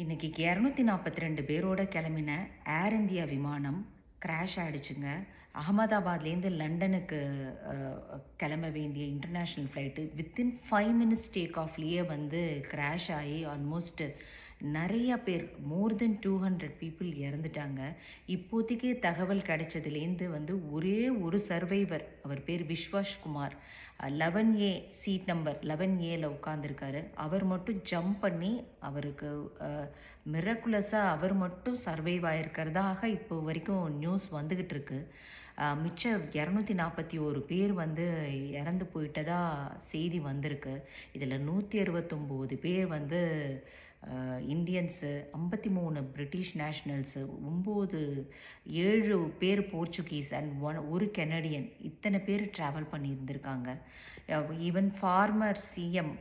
இன்னைக்கு 242 பேரோட கிளம்பின ஏர் இந்தியா விமானம் கிராஷ் ஆயிடுச்சுங்க. அகமதாபாத்லேருந்து லண்டனுக்கு கிளம்ப வேண்டிய international flight within 5 minutes take ஆஃப்லேயே வந்து கிராஷ் ஆகி ஆல்மோஸ்ட் நிறைய பேர் மோர் தென் 200 பீப்புள் இறந்துட்டாங்க. இப்போதைக்கு தகவல் கிடைச்சதுலேருந்து வந்து ஒரே ஒரு சர்வைவர், அவர் பேர் Vishwash Kumar, 11A seat number 11Aல உட்காந்துருக்காரு. அவர் மட்டும் ஜம்ப் பண்ணி அவருக்கு மிரக்குலஸாக அவர் மட்டும் சர்வைவ் ஆகிருக்கிறதாக இப்போ வரைக்கும் நியூஸ் வந்துக்கிட்டு இருக்கு. மிச்சம் 241 பேர் வந்து இறந்து போயிட்டதா செய்தி வந்திருக்கு. இதில் 169 பேர் வந்து இந்தியன்ஸு, 53 பிரிட்டிஷ் நேஷ்னல்ஸு, 7 பேர் போர்ச்சுகீஸ் அண்ட் ஒரு கெனடியன், இத்தனை பேர் ட்ராவல் பண்ணியிருந்திருக்காங்க. Even former CM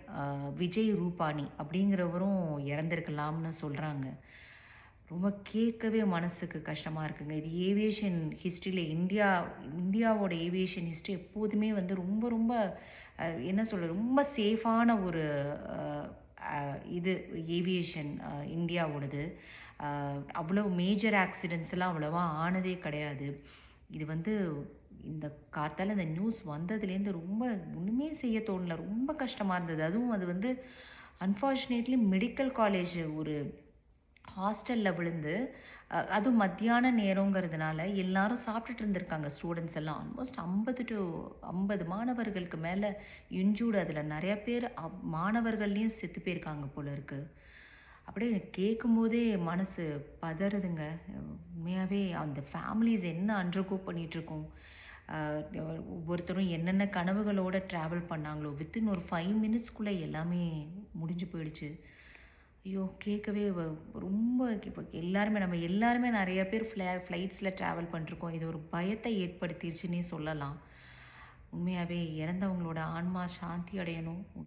Vijay Rupani அப்படிங்கிறவரும் இறந்திருக்கலாம்னு சொல்கிறாங்க. ரொம்ப கேட்கவே மனசுக்கு கஷ்டமாக இருக்குங்க. இது ஏவியேஷன் ஹிஸ்ட்ரியில் இந்தியாவோட ஏவியேஷன் ஹிஸ்ட்ரி எப்போதுமே வந்து ரொம்ப ரொம்ப என்ன சொல்கிறது, ரொம்ப சேஃபான ஒரு இது ஏவியேஷன் இந்தியாவோடது. அவ்வளோ மேஜர் ஆக்சிடெண்ட்ஸ்லாம் அவ்வளோவா ஆனதே கிடையாது. இது வந்து இந்த கார்த்தால இந்த நியூஸ் வந்ததுலேருந்து ரொம்ப ஒன்றுமே செய்ய தோணல. ரொம்ப கஷ்டமாக இருந்தது. அதுவும் அது வந்து அன்ஃபார்ச்சுனேட்லி மெடிக்கல் காலேஜ் ஒரு ஹாஸ்டலில் விழுந்து, அதுவும் மத்தியான நேரங்கிறதுனால எல்லாரும் சாப்பிட்டுட்டு இருந்திருக்காங்க. ஸ்டூடெண்ட்ஸ் எல்லாம் ஆல்மோஸ்ட் 50 மாணவர்களுக்கு மேலே இன்ஜூர்டு. அதில் நிறைய பேர் மாணவர்கள்லேயும் செத்து போயிருக்காங்க போல இருக்குது. அப்படியே கேட்கும்போதே மனசு பதறுதுங்க. உண்மையாகவே அந்த ஃபேமிலிஸ் என்ன அண்டர்கோ பண்ணிகிட்ருக்கோம். ஒவ்வொருத்தரும் என்னென்ன கனவுகளோடு ட்ராவல் பண்ணாங்களோ வித்தின் ஒரு 5 மினிட்ஸ்க்குள்ளே எல்லாமே முடிஞ்சு போயிடுச்சு. ஐயோ! கேட்கவே ரொம்ப இப்போ நம்ம எல்லாருமே நிறைய பேர் ஃப்ளைட்ஸில் ட்ராவல் பண்ணிருக்கோம். இது ஒரு பயத்தை ஏற்படுத்திருச்சுன்னே சொல்லலாம். உண்மையாகவே இறந்தவங்களோட ஆன்மா சாந்தி அடையணும்.